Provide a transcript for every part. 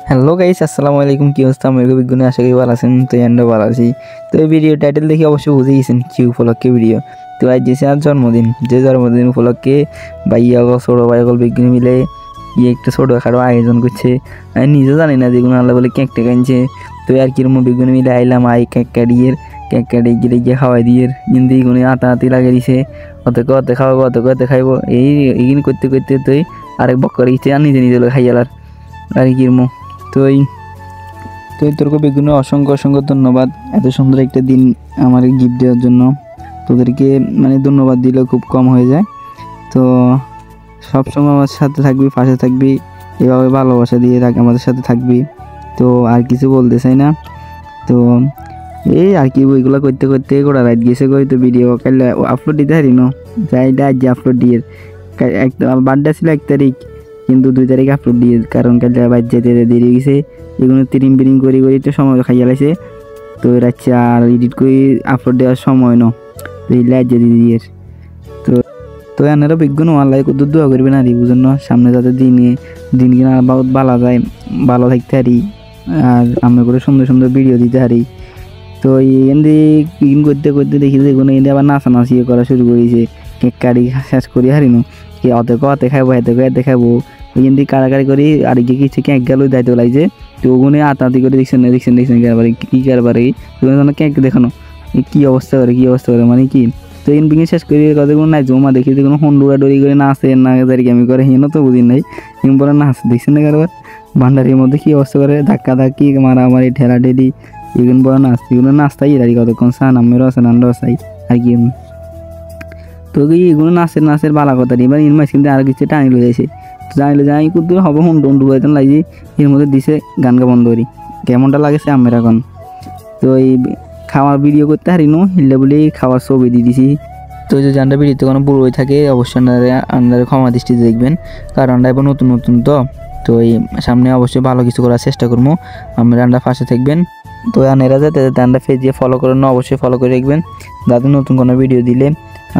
Hello guys, আসসালামু আলাইকুম। কি অবস্থা? আমি বিজ্ঞানী, আশা করি ভালো আছেন। তো এন্ড ভালো আছি। তো এই ভিডিও টাইটেল দেখে অবশ্যই বুঝে গেছেন কি উপলক্ষে ভিডিও। তো আজ যেছে আর জন্মদিন, যে জন্মদিন উপলক্ষে ভাইয়া ছোটো ভাই বিজ্ঞানী মিলে একটা ছোটোখাটো আয়োজন করছে। আমি নিজেও জানি না, যেগুলো আল্লাহ বলে কেক টেক আনছে। তো আর কিরকম বিজ্ঞানী মিলে আইলাম, কেক কাটিয়ে গিয়ে খাওয়াই দিয়ে কিন্তু এইগুলো আতাহাতি লাগিয়ে দিছে। অত খাওয়াবো, অত খাইবো, এইগুলো করতে করতে তুই আরেক বক করে গেছে আর নিজে নিজে খাইয়ালার আর কিরম। তো তোরকে বেগুনে অসংখ্য অসংখ্য ধন্যবাদ এত সুন্দর একটা দিন আমার গিফট দেওয়ার জন্য। তোদেরকে মানে ধন্যবাদ দিলে খুব কম হয়ে যায়। তো সবসময় আমার সাথে থাকবি, পাশে থাকবি, এভাবে ভালোবাসা দিয়ে আমাদের সাথে থাকবি। তো আর কিছু বলতে চাই না। তো এই আর কি বইগুলো করতে করতে গোড়া রাত গেছে কই। তো ভিডিও কাল আপলোড দিতে পারি না, যাই আজ আপলোড দিয়ে বার্থডে ছিল 1 তারিখ, কিন্তু 2 তারিখ আপলোড দিয়ে, কারণ কাল বাইর যেতে দেরি গেছে। এগুলো তিরিং করি তো সময় খাইয়া লাগছে। তো রাখছে আর এডিট করে আপলোড দেওয়ার সময় ন, তো এই লাইজে দিয়ে। তো তো এনারা বিজ্ঞান আল্লাহ কত দোয়া করবেন আর বুঝেন না, সামনে যাতে দিন কিনা বহুত ভালো যায়, ভালো থাকতে পারি আর আমরা করে সুন্দর সুন্দর ভিডিও দিতে পারি। তো এমনি ক্লিন করতে করতে দেখি যে কোনো এনে আবার নাচানাচি করা শুরু করেছে। কেক কাটি শেষ করি হারিনো কি অতে খাইবো এতে খাইবো, ওই এমনি কাড়াকাড়ি করি আর গিয়ে কিছু কেক গেল দায়িত্ব লাগছে। তো ওগুলো আতাতি করে দেখছেন কারবারে কী কারবারে কেক দেখানো কী অবস্থা করে মানে কি। তো এন বিঙে শেষ করি কতগুলো নাই জমা দেখি যে কোনো হন্ডুরা ডরি করে নাচে না দাঁড়িয়ে আমি করে হেন তো বুঝি নাই এম বলে নাচ দেখছেন না কারবার ভান্ডারির মধ্যে কী অবস্থা করে ধাক্কি মারামারি ঠেলা ঠেলি এগুলো বড় নাচ, এগুলো নাচতাই দাঁড়িয়ে কতক্ষণ সান আমেরও আছে নান্ডও আসাই আর কি। তো এগুলো নাচের বালা কথা এবার ইন মাস কিন্তু আর কিছু টানি লয়ে যাইছে। তো জানিলে যাই কিন্তু হবো হন্ডু বাইতেন লাগি এর মধ্যে দিছে গান গা বন্ধ করি কেমনটা লাগেছে আমের এখন। তো এই খাওয়ার ভিডিও করতে হারি নো হিললে বলেই খাওয়ার ছবি দিয়ে দিছি। তো যে জানটা ভিডিওতে কোনো ভুল হয়ে থাকে অবশ্যই আপনারা ক্ষমা দৃষ্টিতে দেখবেন, কারণ আমরা এবার নতুন তো এই সামনে অবশ্যই ভালো কিছু করার চেষ্টা করবো। আমরা পাশে থাকবেন। তো আনেরা যাতে আমরা পেজে ফলো করেন, অবশ্যই ফলো করে রাখবেন, যাতে নতুন কোনো ভিডিও দিলে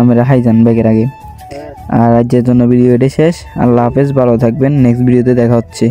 আমরা হাই যান ব্যাগের আগে। আর আজকের জন্য ভিডিও এটাই শেষ। আল্লাহ হাফেজ, ভালো থাকবেন, নেক্সট ভিডিওতে দেখা হচ্ছে।